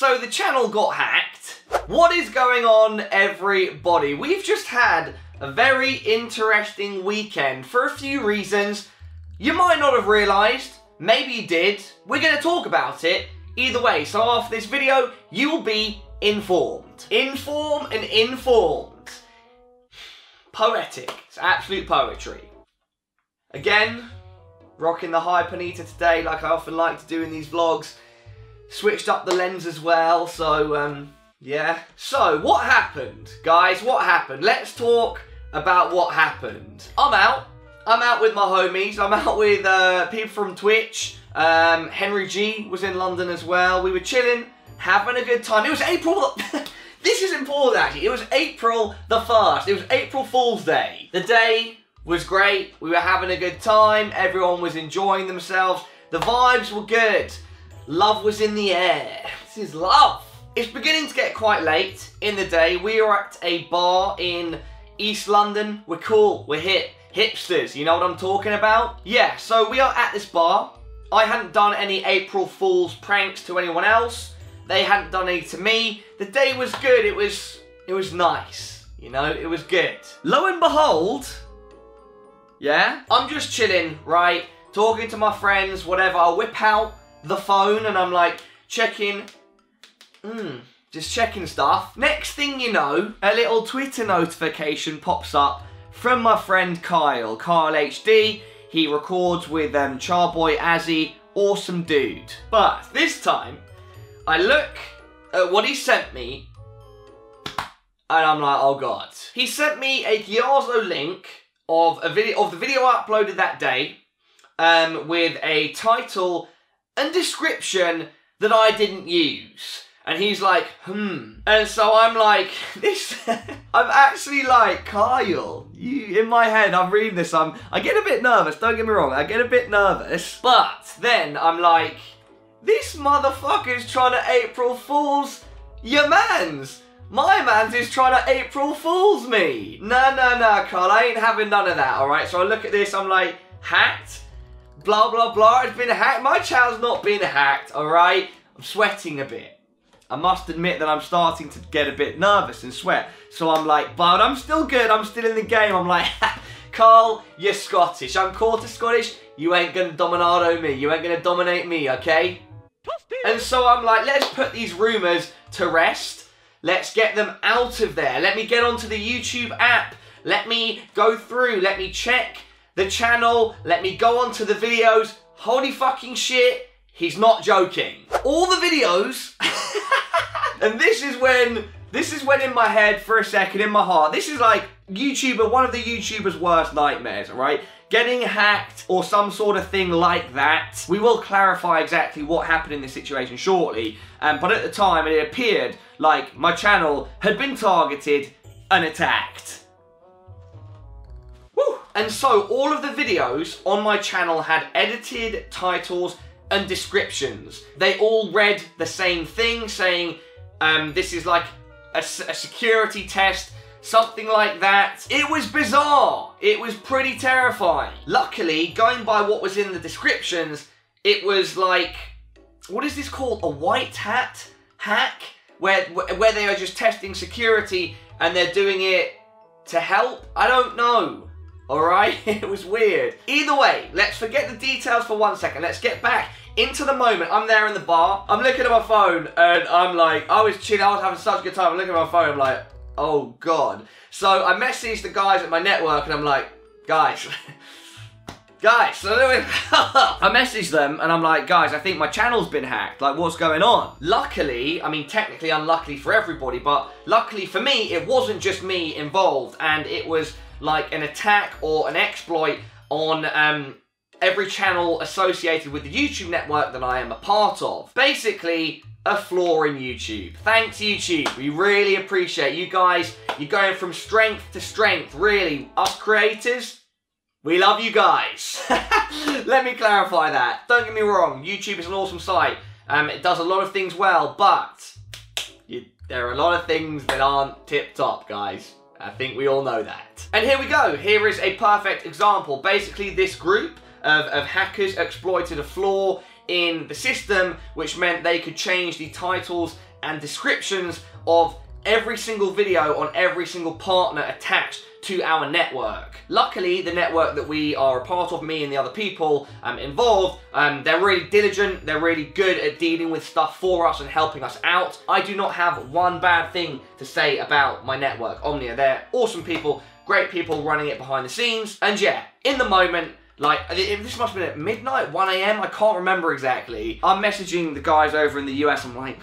So the channel got hacked. What is going on, everybody? We've just had a very interesting weekend for a few reasons. You might not have realised, maybe you did. We're going to talk about it either way. So after this video, you will be informed. Informed and informed. Poetic. It's absolute poetry. Again, rocking the Hypernita today like I often like to do in these vlogs. Switched up the lens as well, so yeah. So what happened, guys? What happened? Let's talk about what happened. I'm out with my homies. I'm out with people from Twitch. Henry G was in London as well. We were chilling, having a good time. It was April. This is important actually. It was April the 1st. It was April Fool's Day. The day was great. We were having a good time. Everyone was enjoying themselves. The vibes were good. Love was in the air. This is love. It's beginning to get quite late in the day. We are at a bar in East London. We're cool. We're hip. Hipsters. You know what I'm talking about? Yeah, so we are at this bar. I hadn't done any April Fool's pranks to anyone else. They hadn't done any to me. The day was good. It was nice. You know, it was good. Lo and behold, yeah, I'm just chilling, right? Talking to my friends, whatever. I whip out the phone and I'm like checking, just checking stuff. Next thing you know, a little Twitter notification pops up from my friend Kyle HD. He records with Charboy Azzy, awesome dude. But this time, I look at what he sent me and I'm like, oh god. He sent me a Gyazo link of the video I uploaded that day, with a title and description that I didn't use. And he's like, And so I'm like, I'm actually like, Kyle, in my head, I'm reading this, I get a bit nervous, don't get me wrong, I get a bit nervous. But then I'm like, this motherfucker's trying to April Fool's your mans. My mans is trying to April Fool's me. Nah, Carl, I ain't having none of that, alright? So I look at this, I'm like, hacked? Blah, blah, blah, it's been hacked. My channel's not been hacked, alright? I'm sweating a bit. I must admit that I'm starting to get a bit nervous and sweat. So I'm like, but I'm still good, I'm still in the game. I'm like, Carl, you're Scottish. I'm quarter Scottish. You ain't gonna dominado me. You ain't gonna dominate me, okay? And so I'm like, let's put these rumours to rest. Let's get them out of there. Let me get onto the YouTube app. Let me go through. Let me check the channel. Let me go onto the videos. Holy fucking shit. He's not joking. All the videos. And this is when in my head for a second, in my heart, this is like one of the YouTuber's worst nightmares, right? Getting hacked or some sort of thing like that. We will clarify exactly what happened in this situation shortly. But at the time, it appeared like my channel had been targeted and attacked. Woo! And so all of the videos on my channel had edited titles and descriptions. They all read the same thing, saying this is like a security test, something like that. It was bizarre. It was pretty terrifying. Luckily, going by what was in the descriptions, it was like, what is this called? A white hat hack? Where they are just testing security and they're doing it to help? I don't know. Alright? It was weird. Either way, let's forget the details for 1 second. Let's get back into the moment. I'm there in the bar. I'm looking at my phone and I'm like, I was chilling. I was having such a good time. I'm looking at my phone. I'm like, oh god. So I messaged the guys at my network and I'm like, guys, I messaged them and I'm like, guys, I think my channel's been hacked. Like, what's going on? Luckily, I mean, technically unluckily for everybody, but luckily for me, it wasn't just me involved, and it was like an attack or an exploit on every channel associated with the YouTube network that I am a part of. Basically, a flaw in YouTube. Thanks, YouTube. We really appreciate you guys. You're going from strength to strength, really. Us creators, we love you guys. Let me clarify that. Don't get me wrong, YouTube is an awesome site. It does a lot of things well, but there are a lot of things that aren't tip-top, guys. I think we all know that. And here we go. Here is a perfect example. Basically, this group of hackers exploited a flaw in the system, which meant they could change the titles and descriptions of every single video on every single partner attached to our network. Luckily, the network that we are a part of, me and the other people involved, they're really diligent, they're really good at dealing with stuff for us and helping us out. I do not have one bad thing to say about my network, Omnia. They're awesome people, great people running it behind the scenes. And yeah, in the moment, like, this must have been at midnight, 1 AM, I can't remember exactly. I'm messaging the guys over in the US, I'm like,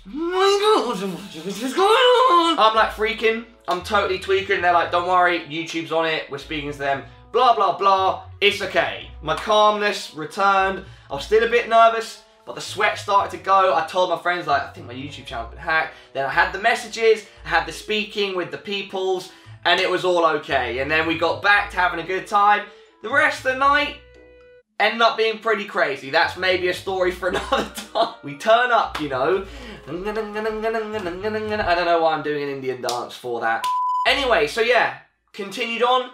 oh my god, what is going on? I'm like freaking, I'm totally tweaking. They're like, don't worry, YouTube's on it, we're speaking to them, blah, blah, blah. It's okay. My calmness returned. I was still a bit nervous, but the sweat started to go. I told my friends, like, I think my YouTube channel's been hacked. Then I had the messages, I had the speaking with the peoples, and it was all okay. And then we got back to having a good time. The rest of the night ended up being pretty crazy. That's maybe a story for another time. We turn up, you know. I don't know why I'm doing an Indian dance for that. Anyway, so yeah, continued on,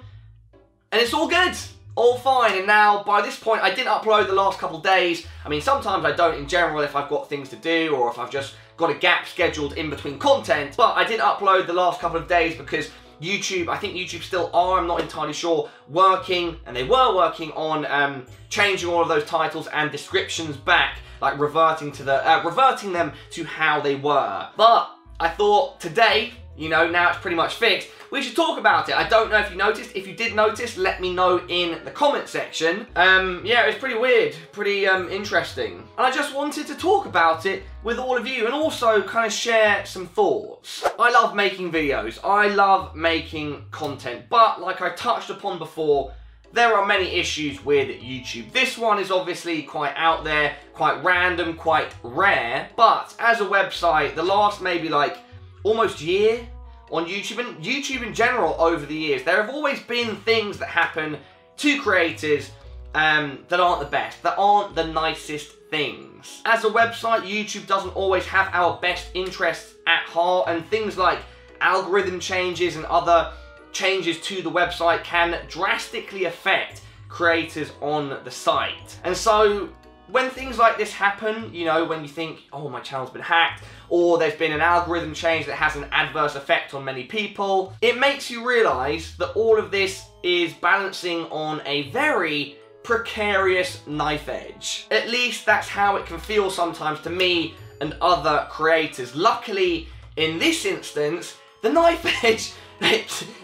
and it's all good, all fine. And now, by this point, I didn't upload the last couple days. I mean, sometimes I don't in general if I've got things to do or if I've just got a gap scheduled in between content. But I didn't upload the last couple of days because YouTube, I think YouTube still are, I'm not entirely sure, working, and they were working on changing all of those titles and descriptions back, like reverting them to how they were. But I thought today, you know, now it's pretty much fixed, we should talk about it. I don't know if you noticed. If you did notice, let me know in the comment section. Yeah, it was pretty weird, pretty interesting. And I just wanted to talk about it with all of you and also kind of share some thoughts. I love making videos. I love making content. But like I touched upon before, there are many issues with YouTube. This one is obviously quite out there, quite random, quite rare. But as a website, the last maybe like almost year on YouTube, and YouTube in general over the years, there have always been things that happen to creators that aren't the best, that aren't the nicest things. As a website, YouTube doesn't always have our best interests at heart, and things like algorithm changes and other changes to the website can drastically affect creators on the site. And so when things like this happen, you know, when you think, oh, my channel's been hacked, or there's been an algorithm change that has an adverse effect on many people, it makes you realise that all of this is balancing on a very precarious knife edge. At least that's how it can feel sometimes to me and other creators. Luckily, in this instance, the knife edge,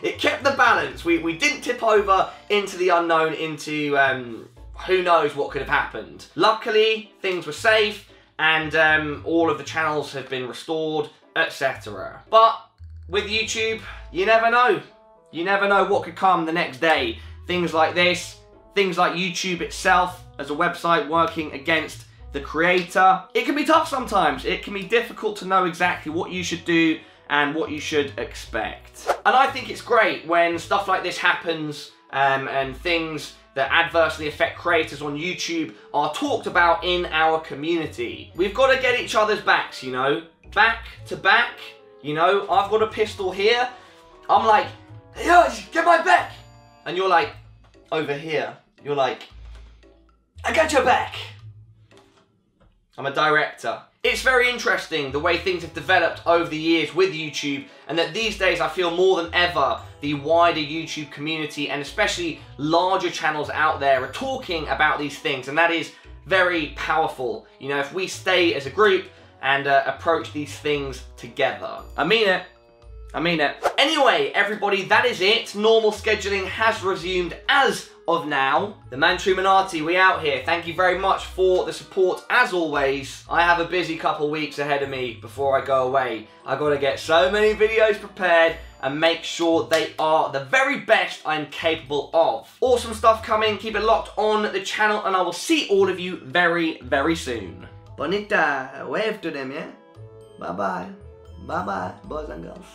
it kept the balance. We didn't tip over into the unknown, into who knows what could have happened. Luckily, things were safe, and all of the channels have been restored, etc. But with YouTube, you never know. You never know what could come the next day. Things like this, things like YouTube itself as a website working against the creator. It can be tough sometimes. It can be difficult to know exactly what you should do and what you should expect. And I think it's great when stuff like this happens and things that adversely affect creators on YouTube are talked about in our community. We've got to get each other's backs, you know, back to back. You know, I've got a pistol here. I'm like, yo, get my back. And you're like, over here. You're like, I got your back. I'm a director. It's very interesting the way things have developed over the years with YouTube, and that these days I feel more than ever the wider YouTube community and especially larger channels out there are talking about these things, and that is very powerful. You know, if we stay as a group and approach these things together. I mean it. I mean it. Anyway, everybody, that is it. Normal scheduling has resumed as of now. The Mantruminati, we out here. Thank you very much for the support as always. I have a busy couple weeks ahead of me before I go away. I gotta get so many videos prepared and make sure they are the very best I'm capable of. Awesome stuff coming. Keep it locked on the channel, and I will see all of you very, very soon. Bonita, wave to them, yeah? Bye-bye. Bye-bye, boys and girls.